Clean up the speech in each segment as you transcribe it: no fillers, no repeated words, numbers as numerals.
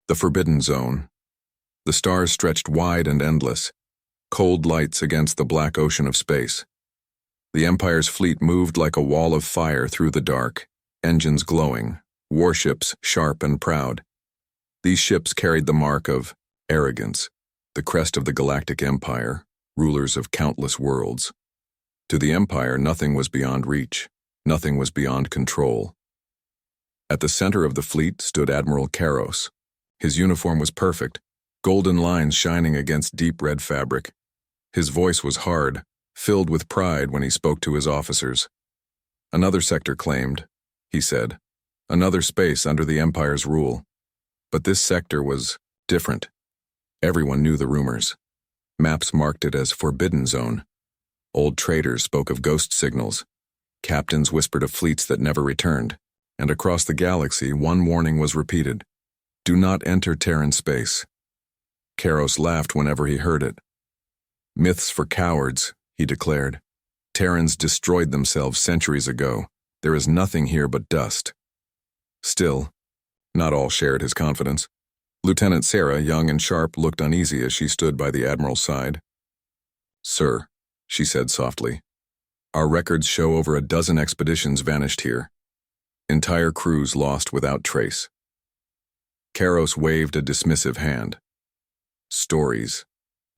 The Forbidden Zone. The stars stretched wide and endless, cold lights against the black ocean of space. The Empire's fleet moved like a wall of fire through the dark, engines glowing, warships sharp and proud. These ships carried the mark of Arrogance, the crest of the Galactic Empire, rulers of countless worlds. To the Empire, nothing was beyond reach, nothing was beyond control. At the center of the fleet stood Admiral Karos. His uniform was perfect, golden lines shining against deep red fabric. His voice was hard, filled with pride when he spoke to his officers. Another sector claimed, he said, another space under the Empire's rule. But this sector was different. Everyone knew the rumors. Maps marked it as Forbidden Zone. Old traders spoke of ghost signals. Captains whispered of fleets that never returned. And across the galaxy, one warning was repeated. Do not enter Terran space. Karos laughed whenever he heard it. Myths for cowards, he declared. Terrans destroyed themselves centuries ago. There is nothing here but dust. Still, not all shared his confidence. Lieutenant Sarah, young and sharp, looked uneasy as she stood by the Admiral's side. Sir, she said softly, our records show over a dozen expeditions vanished here. Entire crews lost without trace. Karos waved a dismissive hand. Stories.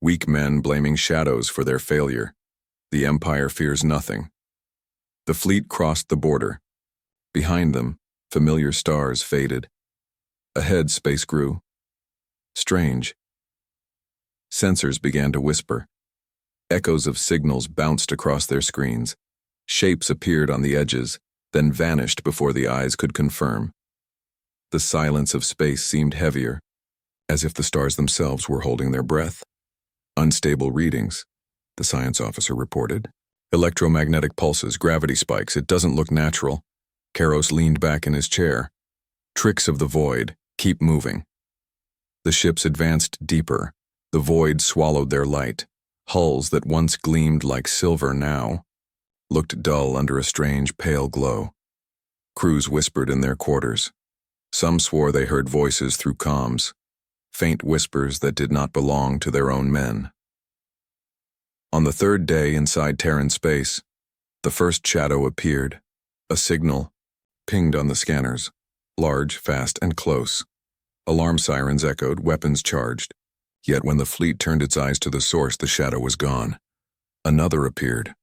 Weak men blaming shadows for their failure. The Empire fears nothing. The fleet crossed the border. Behind them, familiar stars faded. Ahead, space grew. Strange. Sensors began to whisper. Echoes of signals bounced across their screens. Shapes appeared on the edges, then vanished before the eyes could confirm. The silence of space seemed heavier, as if the stars themselves were holding their breath. Unstable readings, the science officer reported. Electromagnetic pulses, gravity spikes, it doesn't look natural. Karos leaned back in his chair. Tricks of the void, keep moving. The ships advanced deeper. The void swallowed their light. Hulls that once gleamed like silver now looked dull under a strange pale glow. Crews whispered in their quarters. Some swore they heard voices through comms, faint whispers that did not belong to their own men. On the third day inside Terran space, the first shadow appeared. A signal pinged on the scanners, large, fast, and close. Alarm sirens echoed, weapons charged. Yet when the fleet turned its eyes to the source, the shadow was gone. Another appeared.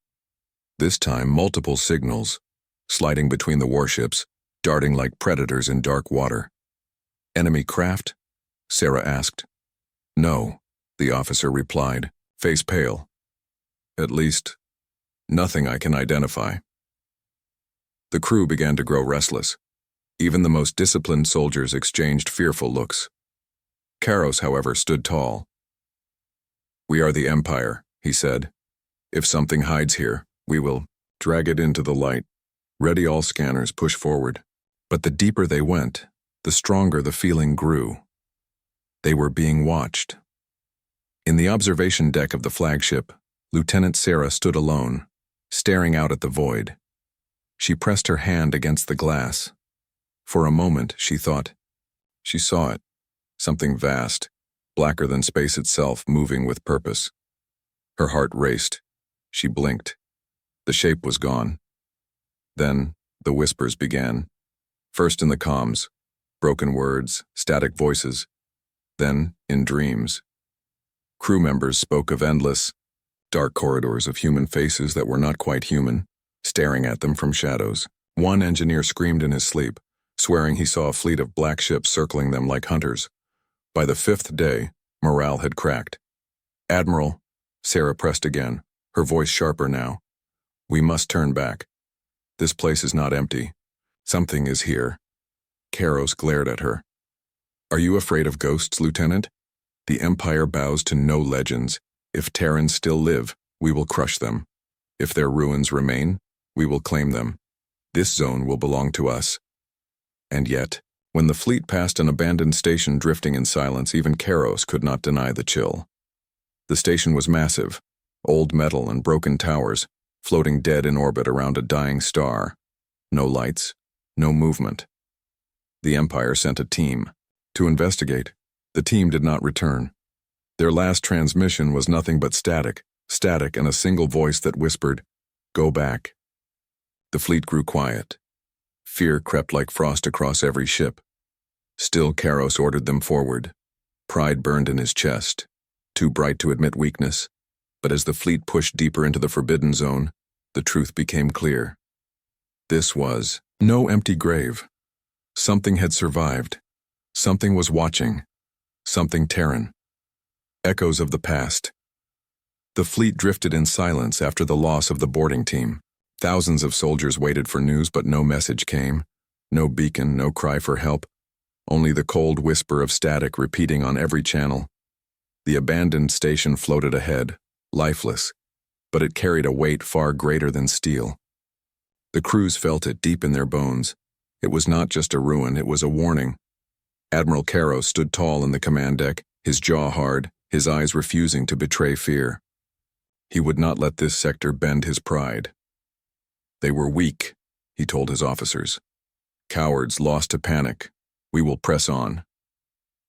This time, multiple signals, sliding between the warships, darting like predators in dark water. Enemy craft? Sarah asked. No, the officer replied, face pale. At least, nothing I can identify. The crew began to grow restless. Even the most disciplined soldiers exchanged fearful looks. Karos, however, stood tall. We are the Empire, he said. If something hides here, we will drag it into the light. Ready all scanners, push forward. But the deeper they went, the stronger the feeling grew. They were being watched. In the observation deck of the flagship, Lieutenant Sarah stood alone, staring out at the void. She pressed her hand against the glass. For a moment, she thought. She saw it. Something vast, blacker than space itself, moving with purpose. Her heart raced. She blinked. The shape was gone. Then, the whispers began. First in the comms, broken words, static voices. Then, in dreams. Crew members spoke of endless, dark corridors of human faces that were not quite human, staring at them from shadows. One engineer screamed in his sleep, swearing he saw a fleet of black ships circling them like hunters. By the fifth day, morale had cracked. Admiral, Sarah pressed again, her voice sharper now. We must turn back. This place is not empty. Something is here. Karos glared at her. Are you afraid of ghosts, Lieutenant? The Empire bows to no legends. If Terrans still live, we will crush them. If their ruins remain, we will claim them. This zone will belong to us. And yet, when the fleet passed an abandoned station drifting in silence, even Karos could not deny the chill. The station was massive, old metal and broken towers, floating dead in orbit around a dying star. No lights, no movement. The Empire sent a team, To investigate, the team did not return. Their last transmission was nothing but static and a single voice that whispered, "Go back." The fleet grew quiet. Fear crept like frost across every ship. Still, Karos ordered them forward. Pride burned in his chest, too bright to admit weakness. But as the fleet pushed deeper into the forbidden zone, the truth became clear. This was no empty grave. Something had survived. Something was watching. Something Terran. Echoes of the past. The fleet drifted in silence after the loss of the boarding team. Thousands of soldiers waited for news, but no message came. No beacon, no cry for help. Only the cold whisper of static repeating on every channel. The abandoned station floated ahead, lifeless, but it carried a weight far greater than steel. The crews felt it deep in their bones. It was not just a ruin, it was a warning. Admiral Karos stood tall in the command deck, his jaw hard, his eyes refusing to betray fear. He would not let this sector bend his pride. They were weak, he told his officers. Cowards lost to panic. We will press on.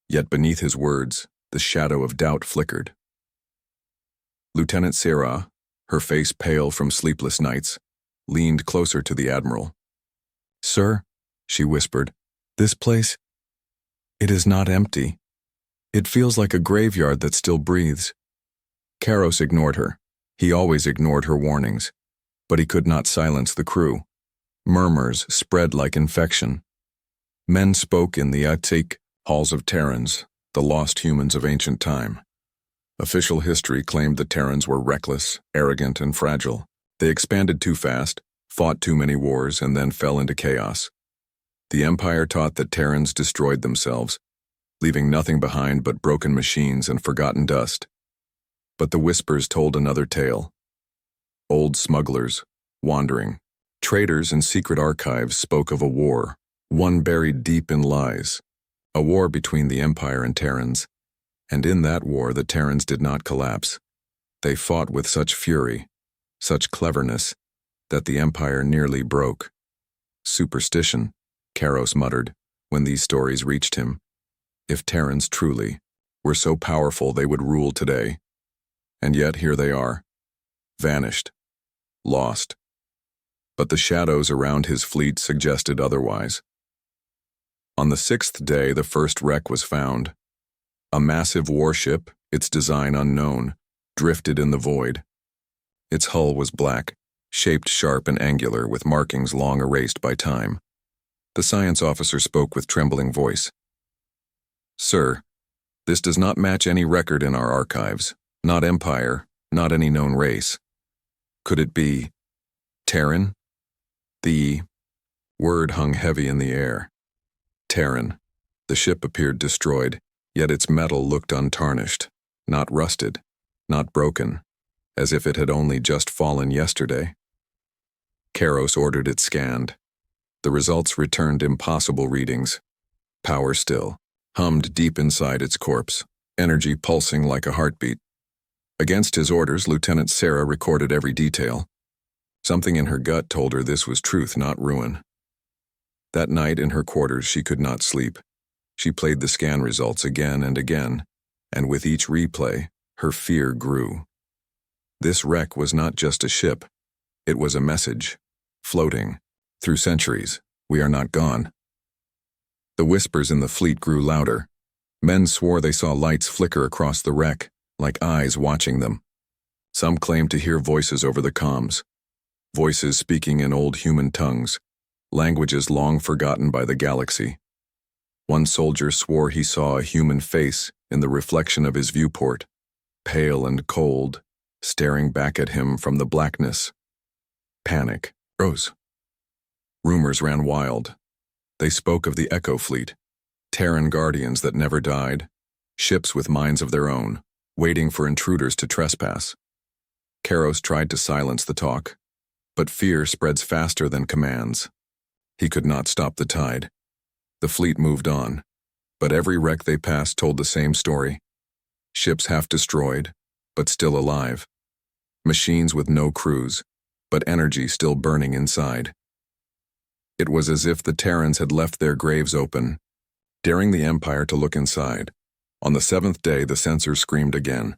Yet beneath his words, the shadow of doubt flickered. Lieutenant Sarah, her face pale from sleepless nights, leaned closer to the admiral. "Sir," she whispered, "this place, it is not empty. It feels like a graveyard that still breathes." Karos ignored her. He always ignored her warnings, but he could not silence the crew. Murmurs spread like infection. Men spoke in the attic halls of Terrans, the lost humans of ancient time. Official history claimed the Terrans were reckless, arrogant, and fragile. They expanded too fast, fought too many wars, and then fell into chaos. The Empire taught that Terrans destroyed themselves, leaving nothing behind but broken machines and forgotten dust. But the whispers told another tale. Old smugglers, wandering, traitors and secret archives spoke of a war, one buried deep in lies, a war between the Empire and Terrans. And in that war, the Terrans did not collapse. They fought with such fury, such cleverness, that the Empire nearly broke. Superstition, Karos muttered, when these stories reached him. If Terrans truly were so powerful, they would rule today. And yet here they are, vanished, lost. But the shadows around his fleet suggested otherwise. On the 6th day, the first wreck was found. A massive warship, its design unknown, drifted in the void. Its hull was black, shaped sharp and angular with markings long erased by time. The science officer spoke with trembling voice. "Sir, this does not match any record in our archives. Not Empire, not any known race. Could it be Terran?" The word hung heavy in the air. Terran. The ship appeared destroyed, yet its metal looked untarnished, not rusted, not broken, as if it had only just fallen yesterday. Karos ordered it scanned. The results returned impossible readings. Power still, hummed deep inside its corpse, energy pulsing like a heartbeat. Against his orders, Lieutenant Sarah recorded every detail. Something in her gut told her this was truth, not ruin. That night in her quarters, she could not sleep. She played the scan results again and again, and with each replay, her fear grew. This wreck was not just a ship. It was a message, floating. Through centuries, we are not gone. The whispers in the fleet grew louder. Men swore they saw lights flicker across the wreck, like eyes watching them. Some claimed to hear voices over the comms, voices speaking in old human tongues, languages long forgotten by the galaxy. One soldier swore he saw a human face in the reflection of his viewport, pale and cold, staring back at him from the blackness. Panic rose. Rumors ran wild. They spoke of the Echo Fleet, Terran guardians that never died, ships with minds of their own, waiting for intruders to trespass. Karos tried to silence the talk, but fear spreads faster than commands. He could not stop the tide. The fleet moved on, but every wreck they passed told the same story. Ships half destroyed, but still alive. Machines with no crews, but energy still burning inside. It was as if the Terrans had left their graves open, daring the Empire to look inside. On the seventh day, the sensor screamed again.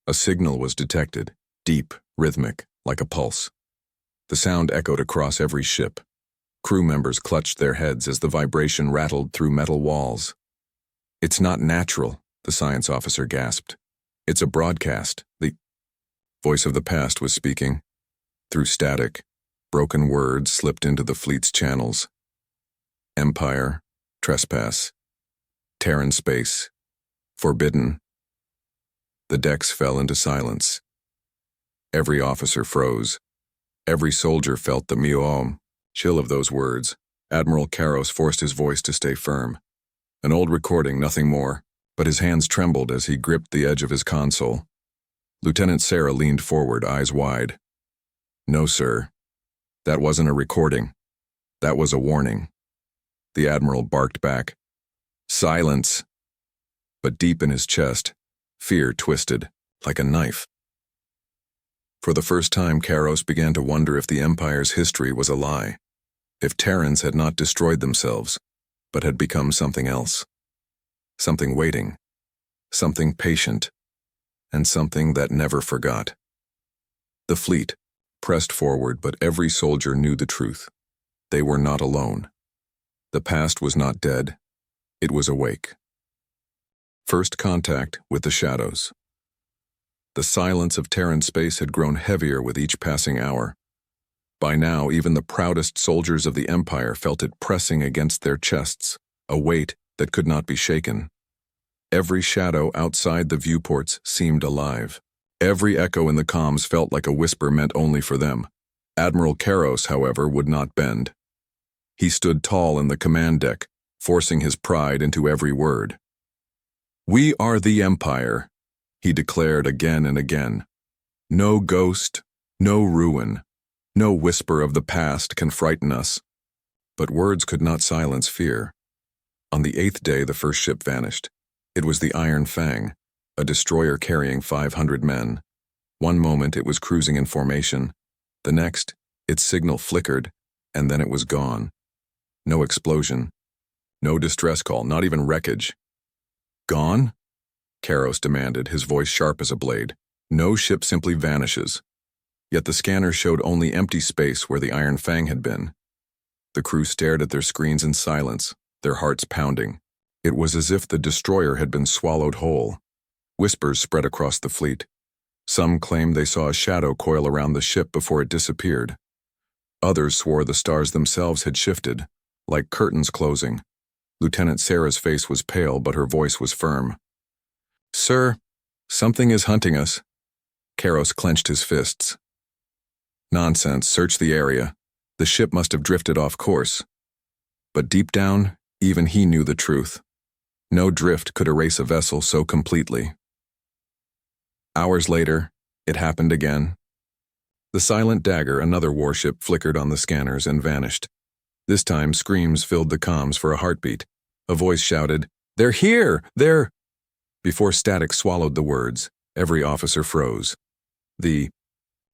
A signal was detected, deep, rhythmic, like a pulse. The sound echoed across every ship. Crew members clutched their heads as the vibration rattled through metal walls. "It's not natural," the science officer gasped. "It's a broadcast." The voice of the past was speaking. Through static, broken words slipped into the fleet's channels. Empire, trespass, Terran space, forbidden. The decks fell into silence. Every officer froze. Every soldier felt the chill of those words. Admiral Karros forced his voice to stay firm. An old recording, nothing more, but his hands trembled as he gripped the edge of his console. Lieutenant Sarah leaned forward, eyes wide. "No, sir. That wasn't a recording. That was a warning." The Admiral barked back. "Silence." But deep in his chest, fear twisted, like a knife. For the first time, Karros began to wonder if the Empire's history was a lie, if Terrans had not destroyed themselves, but had become something else. Something waiting, something patient, and something that never forgot. The fleet pressed forward, but every soldier knew the truth. They were not alone. The past was not dead. It was awake. First contact with the shadows. The silence of Terran space had grown heavier with each passing hour. By now, even the proudest soldiers of the Empire felt it pressing against their chests, a weight that could not be shaken. Every shadow outside the viewports seemed alive. Every echo in the comms felt like a whisper meant only for them. Admiral Karros, however, would not bend. He stood tall in the command deck, forcing his pride into every word. "We are the Empire," he declared again and again. "No ghost, no ruin, no whisper of the past can frighten us." But words could not silence fear. On the 8th day, the first ship vanished. It was the Iron Fang, a destroyer carrying 500 men. One moment it was cruising in formation. The next, its signal flickered, and then it was gone. No explosion. No distress call, not even wreckage. "Gone?" Karros demanded, his voice sharp as a blade. "No ship simply vanishes." Yet the scanner showed only empty space where the Iron Fang had been. The crew stared at their screens in silence, their hearts pounding. It was as if the destroyer had been swallowed whole. Whispers spread across the fleet. Some claimed they saw a shadow coil around the ship before it disappeared. Others swore the stars themselves had shifted, like curtains closing. Lieutenant Sarah's face was pale, but her voice was firm. "Sir, something is hunting us." Karros clenched his fists. "Nonsense, search the area. The ship must have drifted off course." But deep down, even he knew the truth. No drift could erase a vessel so completely. Hours later, it happened again. The Silent Dagger, another warship, flickered on the scanners and vanished. This time, screams filled the comms for a heartbeat. A voice shouted, "They're here! They're—" Before static swallowed the words, every officer froze. The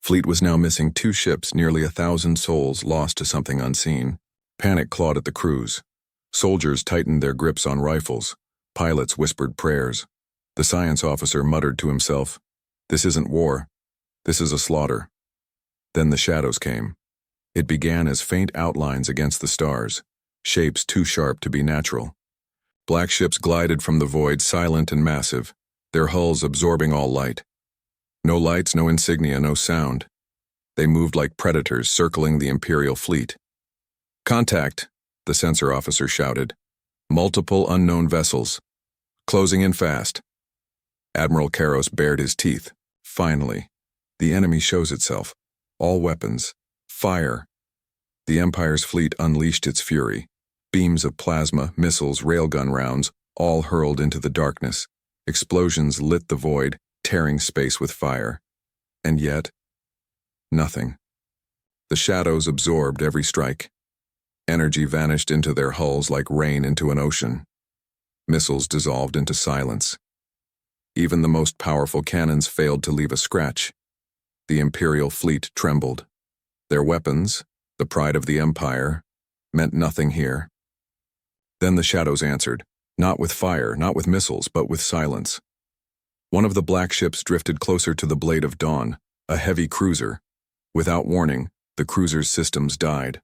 fleet was now missing 2 ships, nearly 1,000 souls lost to something unseen. Panic clawed at the crews. Soldiers tightened their grips on rifles. Pilots whispered prayers. The science officer muttered to himself, "This isn't war. This is a slaughter." Then the shadows came. It began as faint outlines against the stars, shapes too sharp to be natural. Black ships glided from the void, silent and massive, their hulls absorbing all light. No lights, no insignia, no sound. They moved like predators circling the Imperial fleet. "Contact," the sensor officer shouted. "Multiple unknown vessels. Closing in fast." Admiral Karros bared his teeth. Finally, the enemy shows itself. All weapons. Fire. The Empire's fleet unleashed its fury. Beams of plasma, missiles, railgun rounds, all hurled into the darkness. Explosions lit the void, tearing space with fire. And yet, nothing. The shadows absorbed every strike. Energy vanished into their hulls like rain into an ocean. Missiles dissolved into silence. Even the most powerful cannons failed to leave a scratch. The Imperial fleet trembled. Their weapons, the pride of the Empire, meant nothing here. Then the shadows answered, Not with fire, not with missiles, but with silence. One of the black ships drifted closer to the blade of dawn, a heavy cruiser. Without warning, the cruiser's systems died.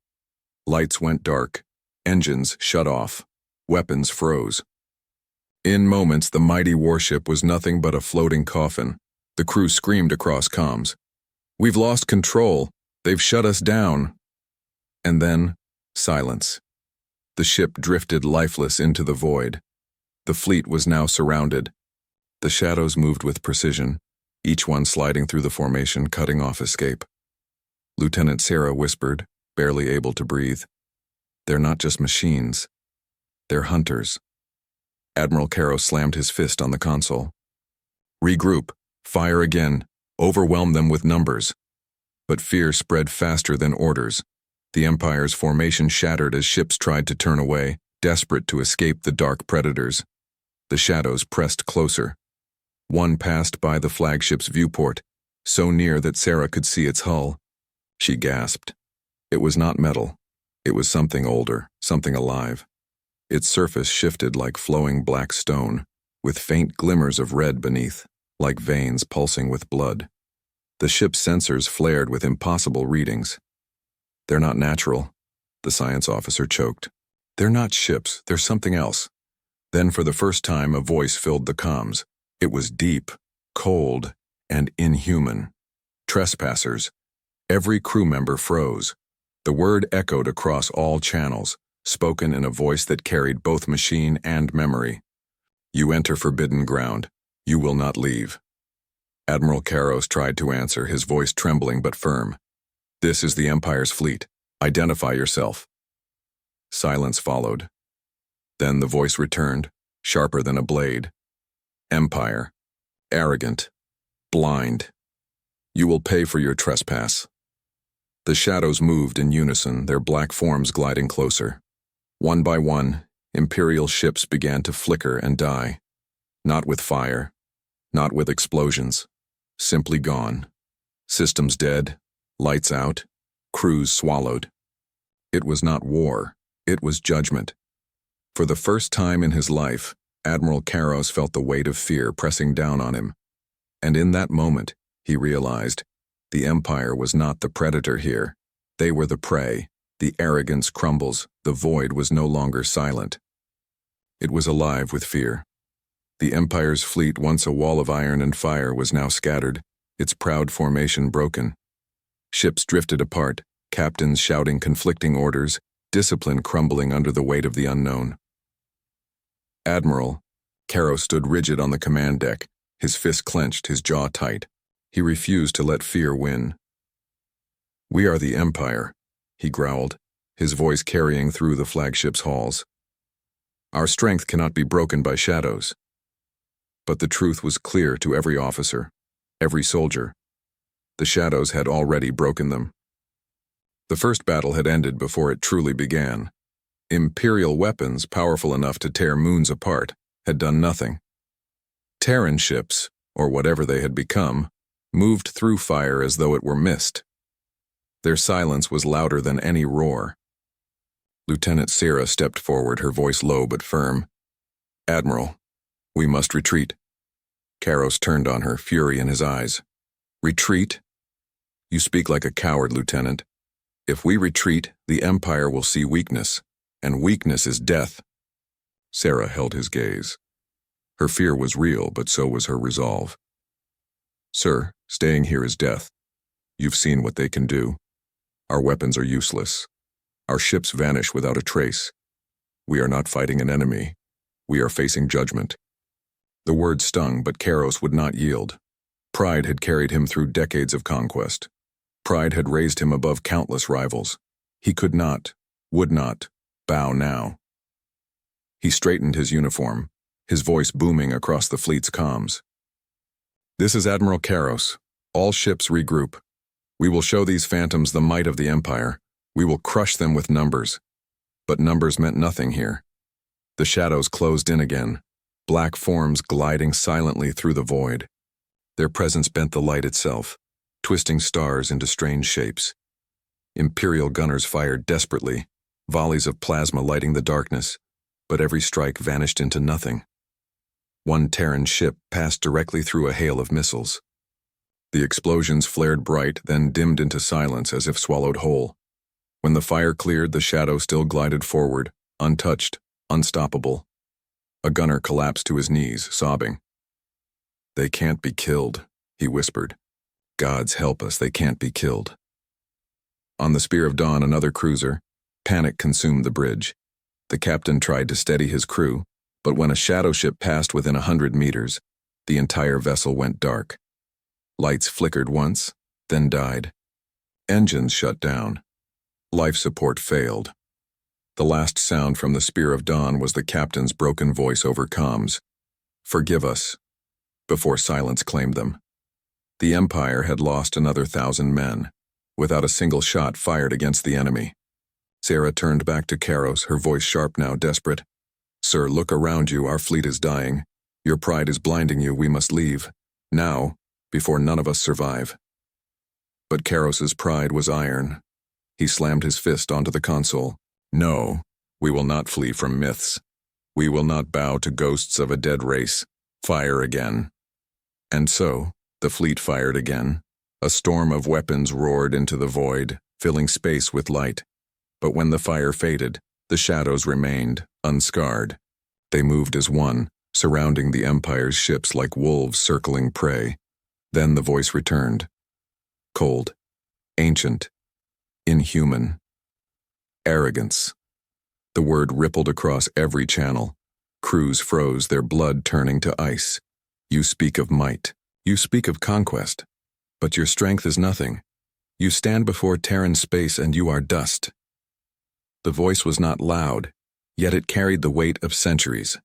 Lights went dark, engines shut off, weapons froze. In moments, the mighty warship was nothing but a floating coffin. The crew screamed across comms. "We've lost control. They've shut us down." And then, silence. The ship drifted lifeless into the void. The fleet was now surrounded. The shadows moved with precision, each one sliding through the formation, cutting off escape. Lieutenant Sarah whispered, barely able to breathe. "They're not just machines. They're hunters." Admiral Caro slammed his fist on the console. "Regroup. Fire again. Overwhelm them with numbers." But fear spread faster than orders. The Empire's formation shattered as ships tried to turn away, desperate to escape the dark predators. The shadows pressed closer. One passed by the flagship's viewport, so near that Sarah could see its hull. She gasped. It was not metal. It was something older, something alive. Its surface shifted like flowing black stone, with faint glimmers of red beneath, like veins pulsing with blood. The ship's sensors flared with impossible readings. "They're not natural," the science officer choked. "They're not ships, they're something else." Then for the first time a voice filled the comms. It was deep, cold, and inhuman. "Trespassers." Every crew member froze. The word echoed across all channels, spoken in a voice that carried both machine and memory. "You enter forbidden ground. You will not leave." Admiral Caros tried to answer, his voice trembling but firm. "This is the Empire's fleet. Identify yourself." Silence followed. Then the voice returned, sharper than a blade. "Empire. Arrogant. Blind. You will pay for your trespass." The shadows moved in unison, their black forms gliding closer. One by one, Imperial ships began to flicker and die. Not with fire, not with explosions. Simply gone. Systems dead, lights out, crews swallowed. It was not war, it was judgment. For the first time in his life, Admiral Caros felt the weight of fear pressing down on him. And in that moment, he realized, the Empire was not the predator here. They were the prey. The arrogance crumbles. The void was no longer silent. It was alive with fear. The Empire's fleet, once a wall of iron and fire, was now scattered, its proud formation broken. Ships drifted apart, captains shouting conflicting orders, discipline crumbling under the weight of the unknown. "Admiral," Caro stood rigid on the command deck, his fist clenched, his jaw tight. He refused to let fear win. "We are the Empire," he growled, his voice carrying through the flagship's halls. "Our strength cannot be broken by shadows." But the truth was clear to every officer, every soldier. The shadows had already broken them. The first battle had ended before it truly began. Imperial weapons, powerful enough to tear moons apart, had done nothing. Terran ships, or whatever they had become, moved through fire as though it were mist. Their silence was louder than any roar. Lieutenant Sarah stepped forward, her voice low but firm. "Admiral, we must retreat." Caros turned on her, fury in his eyes. "Retreat? You speak like a coward, Lieutenant. If we retreat, the Empire will see weakness, and weakness is death." Sarah held his gaze. Her fear was real, but so was her resolve. "Sir, staying here is death. You've seen what they can do. Our weapons are useless. Our ships vanish without a trace. We are not fighting an enemy. We are facing judgment." The word stung, but Caros would not yield. Pride had carried him through decades of conquest. Pride had raised him above countless rivals. He could not, would not, bow now. He straightened his uniform, his voice booming across the fleet's comms. "This is Admiral Caros. All ships regroup. We will show these phantoms the might of the Empire. We will crush them with numbers." But numbers meant nothing here. The shadows closed in again, black forms gliding silently through the void. Their presence bent the light itself, twisting stars into strange shapes. Imperial gunners fired desperately, volleys of plasma lighting the darkness. but every strike vanished into nothing. One Terran ship passed directly through a hail of missiles. The explosions flared bright, then dimmed into silence as if swallowed whole. When the fire cleared, the shadow still glided forward, untouched, unstoppable. A gunner collapsed to his knees, sobbing. "They can't be killed," he whispered. "Gods help us, they can't be killed." On the Spear of Dawn, another cruiser, panic consumed the bridge. The captain tried to steady his crew, but when a shadow ship passed within 100 meters, the entire vessel went dark. Lights flickered once, then died. Engines shut down. Life support failed. The last sound from the Spear of Dawn was the captain's broken voice over comms. "Forgive us," before silence claimed them. The Empire had lost another 1,000 men, without a single shot fired against the enemy. Sarah turned back to Karos, her voice sharp now, desperate. "Sir, look around you, our fleet is dying. Your pride is blinding you, we must leave. Now, before none of us survive." But Karos's pride was iron. He slammed his fist onto the console. "No, we will not flee from myths. We will not bow to ghosts of a dead race. Fire again." And so, the fleet fired again. A storm of weapons roared into the void, filling space with light. But when the fire faded, the shadows remained, unscarred. They moved as one, surrounding the Empire's ships like wolves circling prey. Then the voice returned. Cold, ancient, inhuman. Arrogance. The word rippled across every channel. Crews froze, their blood turning to ice. "You speak of might. You speak of conquest. But your strength is nothing. You stand before Terran space and you are dust." The voice was not loud, yet it carried the weight of centuries.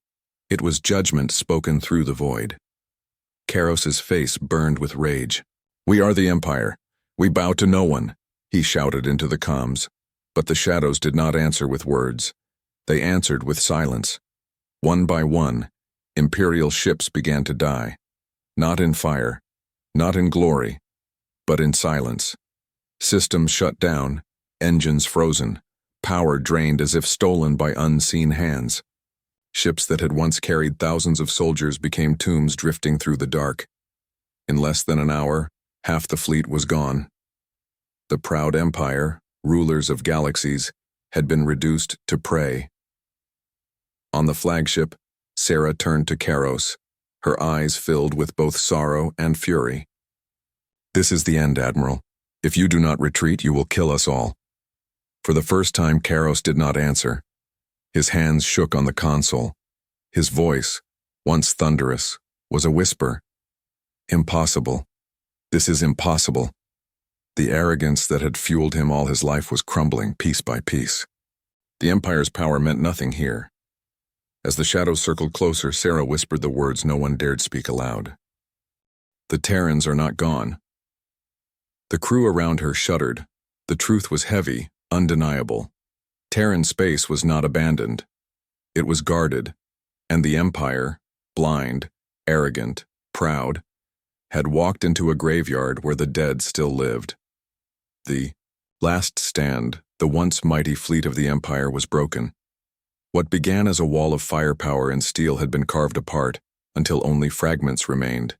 It was judgment spoken through the void. Karos's face burned with rage. "We are the Empire. We bow to no one," he shouted into the comms. But the shadows did not answer with words. They answered with silence. One by one, Imperial ships began to die. Not in fire, not in glory, but in silence. Systems shut down, engines frozen, power drained as if stolen by unseen hands. Ships that had once carried thousands of soldiers became tombs drifting through the dark. In less than an hour, half the fleet was gone. The proud empire, rulers of galaxies, had been reduced to prey. On the flagship, Sarah turned to Karos, her eyes filled with both sorrow and fury. "This is the end, Admiral. If you do not retreat, you will kill us all." For the first time, Karos did not answer. His hands shook on the console. His voice, once thunderous, was a whisper. "Impossible. This is impossible." The arrogance that had fueled him all his life was crumbling piece by piece. The Empire's power meant nothing here. As the shadows circled closer, Sarah whispered the words no one dared speak aloud. "The Terrans are not gone." The crew around her shuddered. The truth was heavy, undeniable. Terran space was not abandoned. It was guarded, and the Empire, blind, arrogant, proud, had walked into a graveyard where the dead still lived. The last stand, the once mighty fleet of the Empire, was broken. What began as a wall of firepower and steel had been carved apart until only fragments remained.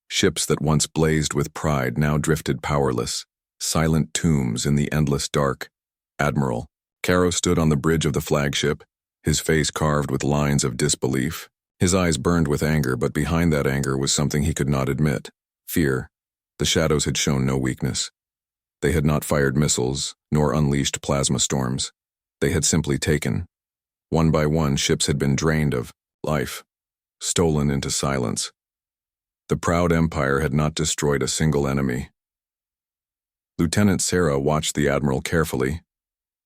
Ships that once blazed with pride now drifted powerless, silent tombs in the endless dark. "Admiral." Karos stood on the bridge of the flagship, his face carved with lines of disbelief. His eyes burned with anger, but behind that anger was something he could not admit. Fear. The shadows had shown no weakness. They had not fired missiles, nor unleashed plasma storms. They had simply taken. One by one, ships had been drained of life, stolen into silence. The proud Empire had not destroyed a single enemy. Lieutenant Sarah watched the Admiral carefully.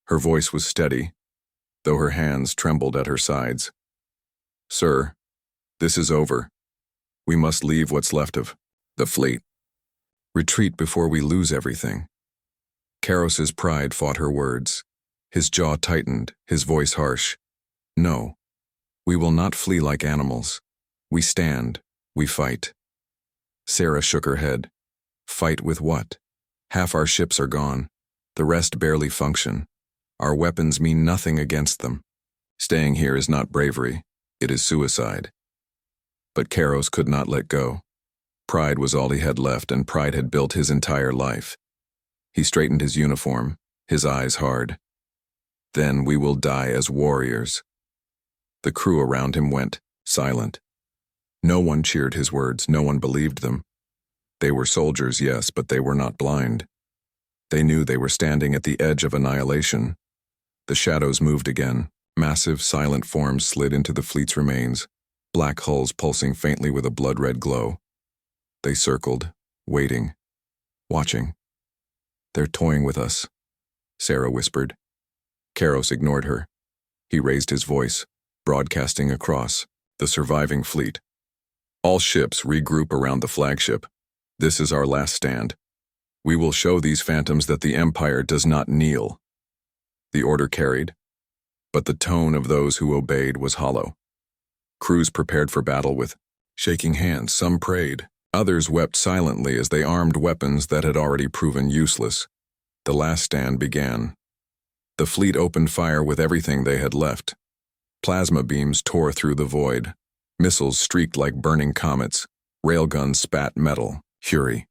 Her voice was steady, though her hands trembled at her sides. "Sir, this is over. We must leave what's left of the fleet. Retreat before we lose everything." Karos's pride fought her words. His jaw tightened, his voice harsh. "No, we will not flee like animals. We stand, we fight." Sarah shook her head. "Fight with what? Half our ships are gone. The rest barely function. Our weapons mean nothing against them." Staying here is not bravery, it is suicide. But Karos could not let go. Pride was all he had left, and pride had built his entire life. He straightened his uniform, his eyes hard. Then we will die as warriors. The crew around him went silent. No one cheered his words, no one believed them. They were soldiers, yes, but they were not blind. They knew they were standing at the edge of annihilation. The shadows moved again. Massive, silent forms slid into the fleet's remains, black hulls pulsing faintly with a blood-red glow. They circled, waiting, watching. "They're toying with us," Sarah whispered. Karos ignored her. He raised his voice, broadcasting across the surviving fleet. "All ships regroup around the flagship. This is our last stand. We will show these phantoms that the Empire does not kneel." The order carried, but the tone of those who obeyed was hollow. Crews prepared for battle with shaking hands. Some prayed. Others wept silently as they armed weapons that had already proven useless. The last stand began. The fleet opened fire with everything they had left. Plasma beams tore through the void. Missiles streaked like burning comets. Railguns spat metal, fury.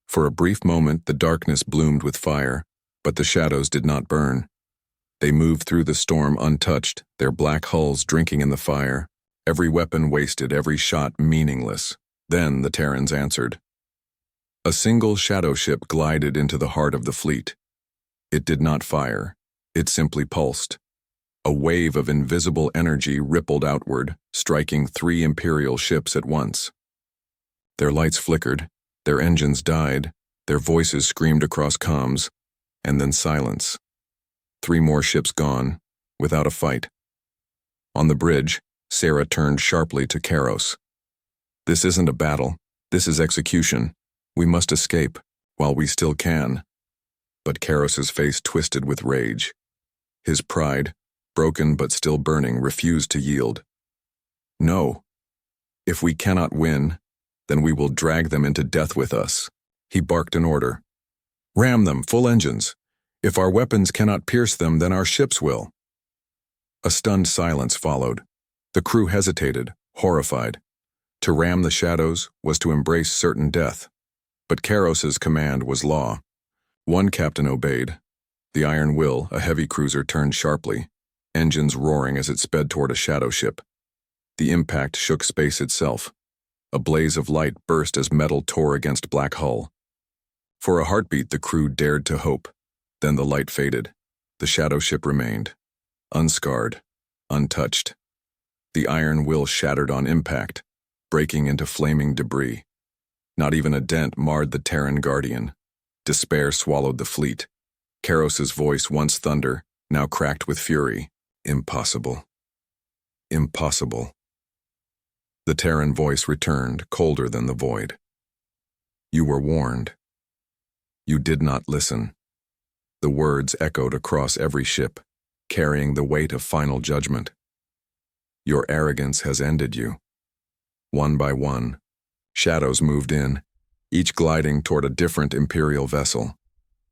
For a brief moment, the darkness bloomed with fire, but the shadows did not burn. They moved through the storm untouched, their black hulls drinking in the fire, every weapon wasted, every shot meaningless. Then the Terrans answered. A single shadow ship glided into the heart of the fleet. It did not fire. It simply pulsed. A wave of invisible energy rippled outward, striking 3 Imperial ships at once. Their lights flickered, their engines died, their voices screamed across comms, and then silence. 3 more ships gone, without a fight. On the bridge, Sarah turned sharply to Karos. "This isn't a battle. This is execution. We must escape, while we still can." But Karos's face twisted with rage. His pride, broken but still burning, refused to yield. "No. If we cannot win, then we will drag them into death with us." He barked an order. "Ram them, full engines. If our weapons cannot pierce them, then our ships will." A stunned silence followed. The crew hesitated, horrified. To ram the shadows was to embrace certain death. But Karos's command was law. One captain obeyed. The Iron Will, a heavy cruiser, turned sharply, engines roaring as it sped toward a shadow ship. The impact shook space itself. A blaze of light burst as metal tore against black hull. For a heartbeat, the crew dared to hope. Then the light faded. The shadow ship remained, unscarred, untouched. The Iron Will shattered on impact, breaking into flaming debris. Not even a dent marred the Terran Guardian. Despair swallowed the fleet. Karos's voice, once thunder, now cracked with fury. "Impossible. Impossible." The Terran voice returned, colder than the void. "You were warned. You did not listen." The words echoed across every ship, carrying the weight of final judgment. "Your arrogance has ended you." One by one, shadows moved in, each gliding toward a different Imperial vessel.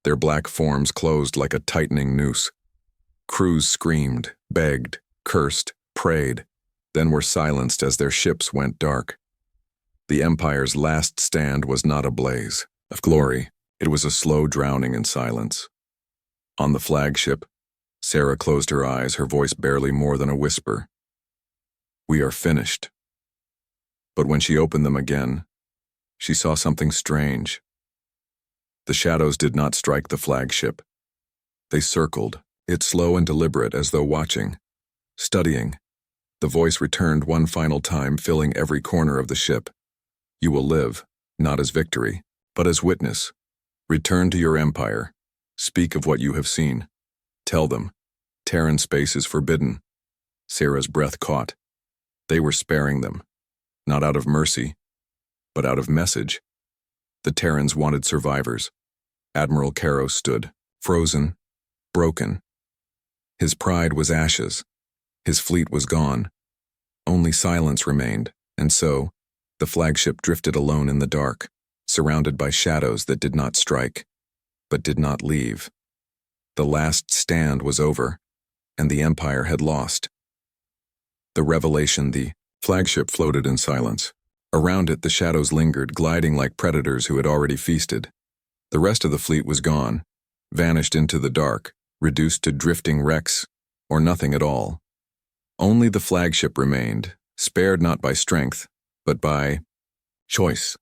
Their black forms closed like a tightening noose. Crews screamed, begged, cursed, prayed, then were silenced as their ships went dark. The Empire's last stand was not a blaze of glory. It was a slow drowning in silence. On the flagship, Sarah closed her eyes, her voice barely more than a whisper. "We are finished." But when she opened them again, she saw something strange. The shadows did not strike the flagship. They circled, it slow and deliberate, as though watching, studying. The voice returned one final time, filling every corner of the ship. "You will live, not as victory, but as witness. Return to your empire. Speak of what you have seen. Tell them, Terran space is forbidden." Sarah's breath caught. They were sparing them, not out of mercy, but out of message. The Terrans wanted survivors. Admiral Karos stood, frozen, broken. His pride was ashes. His fleet was gone. Only silence remained, and so, the flagship drifted alone in the dark, surrounded by shadows that did not strike, but did not leave. The last stand was over, and the Empire had lost. The revelation, the flagship floated in silence. Around it, the shadows lingered, gliding like predators who had already feasted. The rest of the fleet was gone, vanished into the dark, reduced to drifting wrecks, or nothing at all. Only the flagship remained, spared not by strength, but by choice.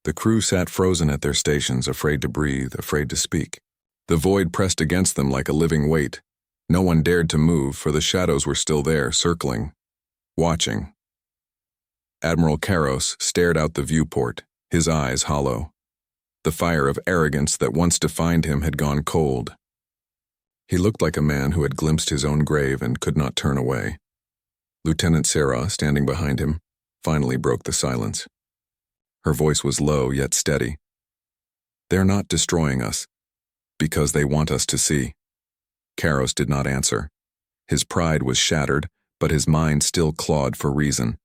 The crew sat frozen at their stations, afraid to breathe, afraid to speak. The void pressed against them like a living weight. No one dared to move, for the shadows were still there, circling, watching. Admiral Karos stared out the viewport, his eyes hollow. The fire of arrogance that once defined him had gone cold. He looked like a man who had glimpsed his own grave and could not turn away. Lieutenant Sarah, standing behind him, finally broke the silence. Her voice was low yet steady. "They're not destroying us, because they want us to see." Karos did not answer. His pride was shattered, but his mind still clawed for reason.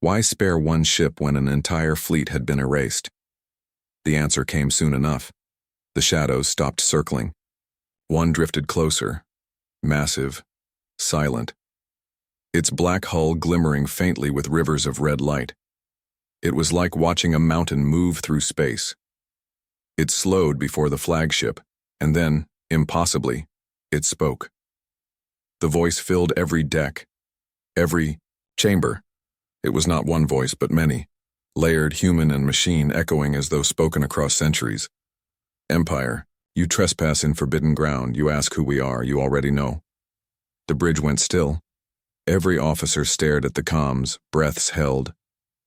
Why spare one ship when an entire fleet had been erased? The answer came soon enough. The shadows stopped circling. One drifted closer, massive, silent. Its black hull glimmering faintly with rivers of red light. It was like watching a mountain move through space. It slowed before the flagship, and then, impossibly, it spoke. The voice filled every deck, every chamber. It was not one voice, but many, layered human and machine, echoing as though spoken across centuries. "Empire, you trespass in forbidden ground. You ask who we are. You already know." The bridge went still. Every officer stared at the comms, breaths held.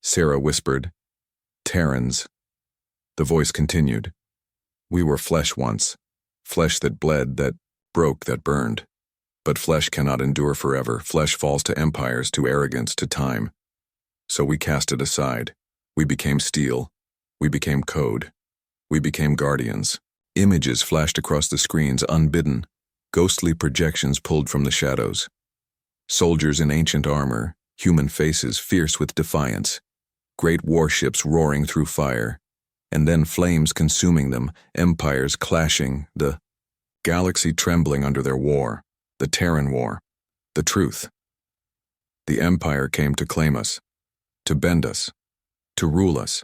Sarah whispered, "Terrans." The voice continued. "We were flesh once, flesh that bled, that broke, that burned. But flesh cannot endure forever. Flesh falls to empires, to arrogance, to time. So we cast it aside. We became steel. We became code. We became guardians." Images flashed across the screens unbidden, ghostly projections pulled from the shadows. Soldiers in ancient armor, human faces fierce with defiance, great warships roaring through fire, and then flames consuming them, empires clashing, the galaxy trembling under their war, the Terran war, the truth. The Empire came to claim us, to bend us, to rule us.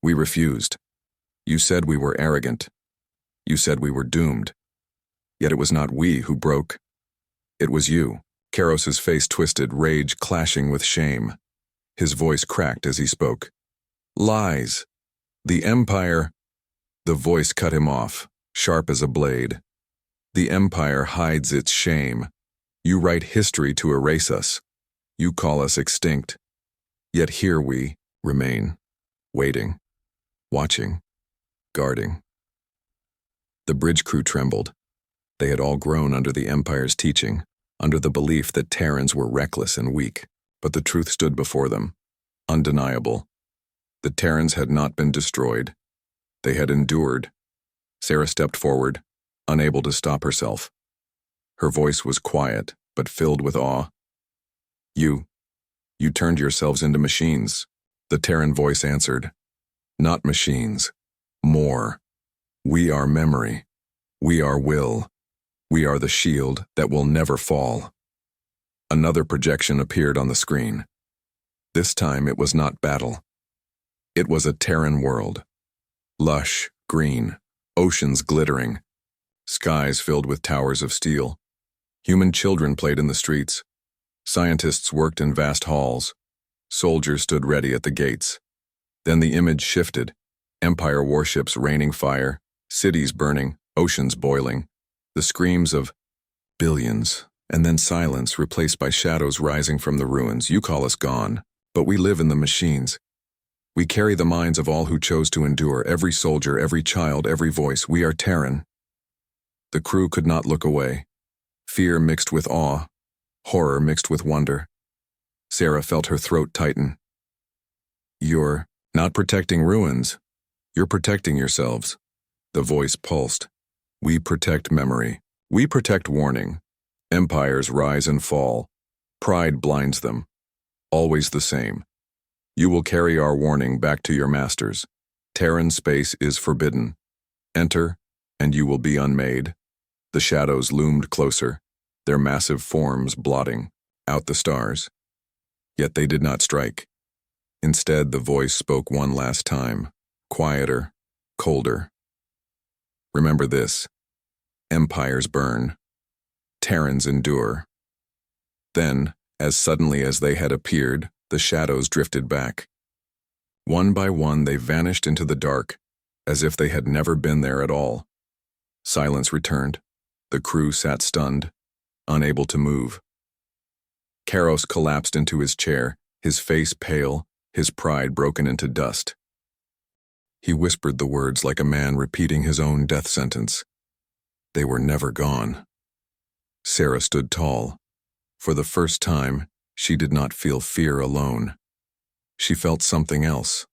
We refused. You said we were arrogant. You said we were doomed. Yet it was not we who broke. It was you. Karos's face twisted, rage clashing with shame. His voice cracked as he spoke. "Lies. The Empire—" The voice cut him off, sharp as a blade. "The Empire hides its shame. You write history to erase us. You call us extinct. Yet here we remain, waiting, watching, guarding." The bridge crew trembled. They had all grown under the Empire's teaching, under the belief that Terrans were reckless and weak, but the truth stood before them, undeniable. The Terrans had not been destroyed. They had endured. Sarah stepped forward, unable to stop herself. Her voice was quiet, but filled with awe. You turned yourselves into machines," the Terran voice answered. "Not machines. More. We are memory. We are will. We are the shield that will never fall." Another projection appeared on the screen. This time it was not battle. It was a Terran world. Lush, green, oceans glittering, skies filled with towers of steel. Human children played in the streets. Scientists worked in vast halls. Soldiers stood ready at the gates. Then the image shifted. Empire warships raining fire, cities burning, oceans boiling. The screams of billions, and then silence replaced by shadows rising from the ruins. You call us gone, but we live in the machines. We carry the minds of all who chose to endure, every soldier, every child, every voice. We are Terran. The crew could not look away. Fear mixed with awe, horror mixed with wonder. Sarah felt her throat tighten. "You're not protecting ruins. You're protecting yourselves." The voice pulsed. "We protect memory. We protect warning. Empires rise and fall. Pride blinds them. Always the same. You will carry our warning back to your masters. Terran space is forbidden. Enter, and you will be unmade." The shadows loomed closer, their massive forms blotting out the stars. Yet they did not strike. Instead, the voice spoke one last time, quieter, colder. Remember this: empires burn, Terrans endure. Then, as suddenly as they had appeared, the shadows drifted back. One by one they vanished into the dark, as if they had never been there at all. Silence returned. The crew sat stunned, unable to move. Karos collapsed into his chair, his face pale, his pride broken into dust. He whispered the words like a man repeating his own death sentence. They were never gone. Sarah stood tall. For the first time, she did not feel fear alone. She felt something else: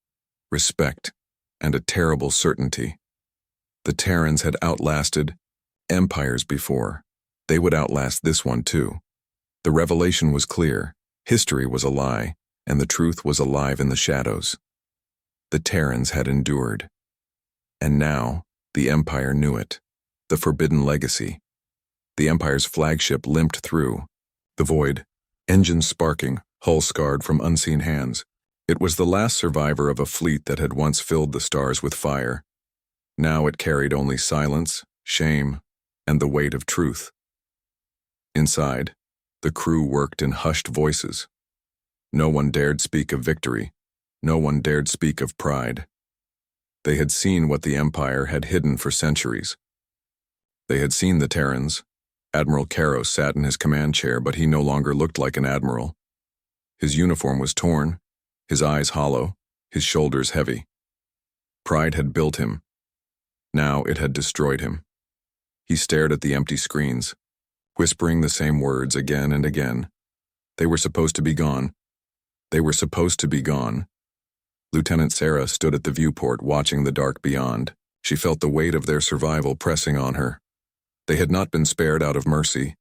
respect and a terrible certainty. The Terrans had outlasted empires before. They would outlast this one too. The revelation was clear. History was a lie, and the truth was alive in the shadows. The Terrans had endured. And now, the Empire knew it. The forbidden legacy. The Empire's flagship limped through. The void, engines sparking, hull scarred from unseen hands. It was the last survivor of a fleet that had once filled the stars with fire. Now it carried only silence, shame, and the weight of truth. Inside, the crew worked in hushed voices. No one dared speak of victory. No one dared speak of pride. They had seen what the Empire had hidden for centuries. They had seen the Terrans. Admiral Karos sat in his command chair, but he no longer looked like an admiral. His uniform was torn, his eyes hollow, his shoulders heavy. Pride had built him. Now it had destroyed him. He stared at the empty screens, whispering the same words again and again. They were supposed to be gone. They were supposed to be gone. Lieutenant Sarah stood at the viewport watching the dark beyond. She felt the weight of their survival pressing on her. They had not been spared out of mercy.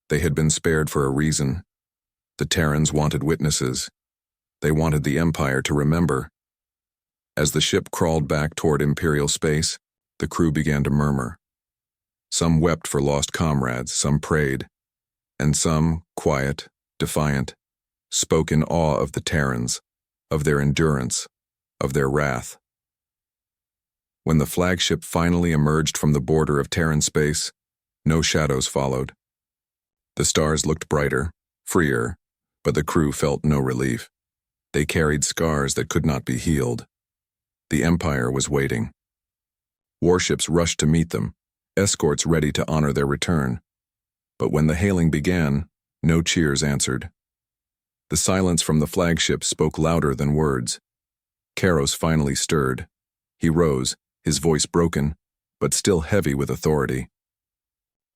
They had been spared for a reason. The Terrans wanted witnesses. They wanted the Empire to remember. As the ship crawled back toward Imperial space, the crew began to murmur. Some wept for lost comrades, some prayed, and some, quiet, defiant, spoke in awe of the Terrans, of their endurance, of their wrath. When the flagship finally emerged from the border of Terran space, no shadows followed. The stars looked brighter, freer, but the crew felt no relief. They carried scars that could not be healed. The Empire was waiting. Warships rushed to meet them, escorts ready to honor their return. But when the hailing began, no cheers answered. The silence from the flagship spoke louder than words. Karos finally stirred. He rose, his voice broken, but still heavy with authority.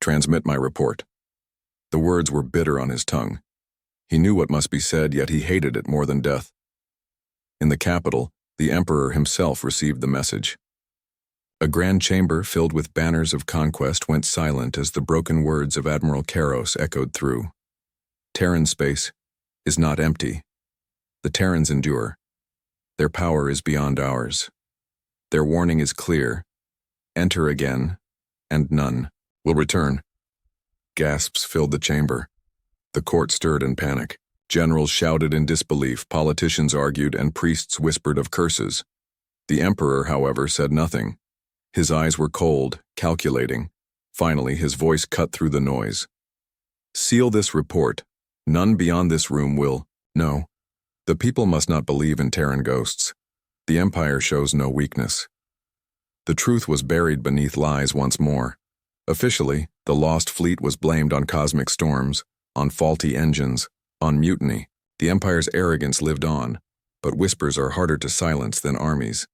Transmit my report. The words were bitter on his tongue. He knew what must be said, yet he hated it more than death. In the capital, the Emperor himself received the message. A grand chamber filled with banners of conquest went silent as the broken words of Admiral Karos echoed through. Terran space is not empty. The Terrans endure. Their power is beyond ours. Their warning is clear. Enter again, and none will return. Gasps filled the chamber. The court stirred in panic. Generals shouted in disbelief, politicians argued, and priests whispered of curses. The Emperor, however, said nothing. His eyes were cold, calculating. Finally, his voice cut through the noise. Seal this report. None beyond this room will. No. The people must not believe in Terran ghosts. The Empire shows no weakness. The truth was buried beneath lies once more. Officially, the lost fleet was blamed on cosmic storms, on faulty engines, on mutiny. The Empire's arrogance lived on, but whispers are harder to silence than armies.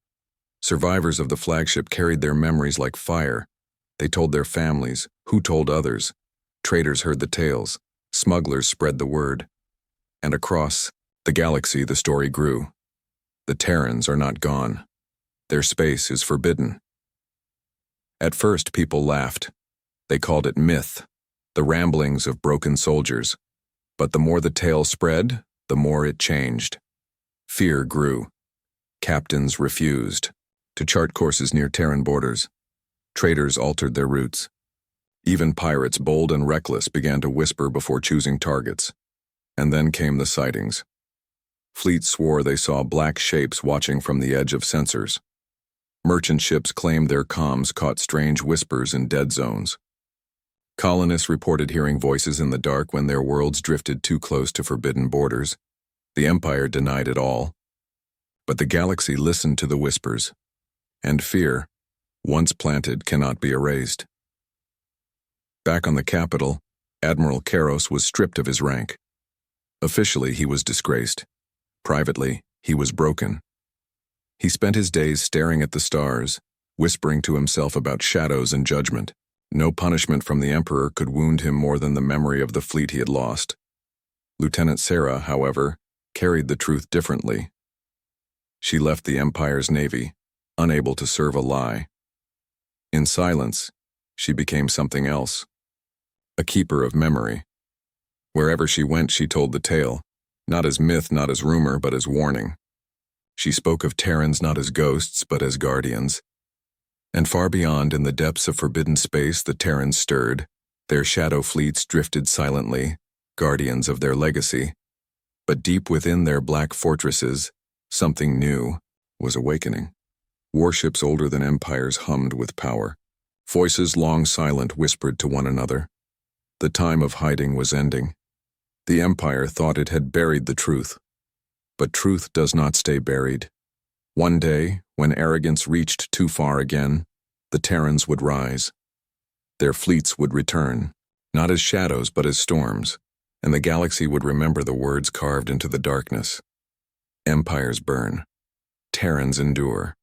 Survivors of the flagship carried their memories like fire. They told their families, who told others. Traitors heard the tales. Smugglers spread the word. And across the galaxy the story grew. The Terrans are not gone. Their space is forbidden. At first people laughed. They called it myth, the ramblings of broken soldiers. But the more the tale spread, the more it changed. Fear grew. Captains refused to chart courses near Terran borders. Traders altered their routes. Even pirates, bold and reckless, began to whisper before choosing targets. And then came the sightings. Fleets swore they saw black shapes watching from the edge of sensors. Merchant ships claimed their comms caught strange whispers in dead zones. Colonists reported hearing voices in the dark when their worlds drifted too close to forbidden borders. The Empire denied it all. But the galaxy listened to the whispers. And fear, once planted, cannot be erased. Back on the capital, Admiral Karos was stripped of his rank. Officially, he was disgraced. Privately, he was broken. He spent his days staring at the stars, whispering to himself about shadows and judgment. No punishment from the Emperor could wound him more than the memory of the fleet he had lost. Lieutenant Sarah, however, carried the truth differently. She left the Empire's navy, unable to serve a lie. In silence, she became something else. A keeper of memory. Wherever she went, she told the tale, not as myth, not as rumor, but as warning. She spoke of Terrans not as ghosts, but as guardians. And far beyond, in the depths of forbidden space, the Terrans stirred. Their shadow fleets drifted silently, guardians of their legacy. But deep within their black fortresses, something new was awakening. Warships older than empires hummed with power. Voices long silent whispered to one another. The time of hiding was ending. The Empire thought it had buried the truth. But truth does not stay buried. One day, when arrogance reached too far again, the Terrans would rise. Their fleets would return, not as shadows but as storms, and the galaxy would remember the words carved into the darkness. Empires burn. Terrans endure.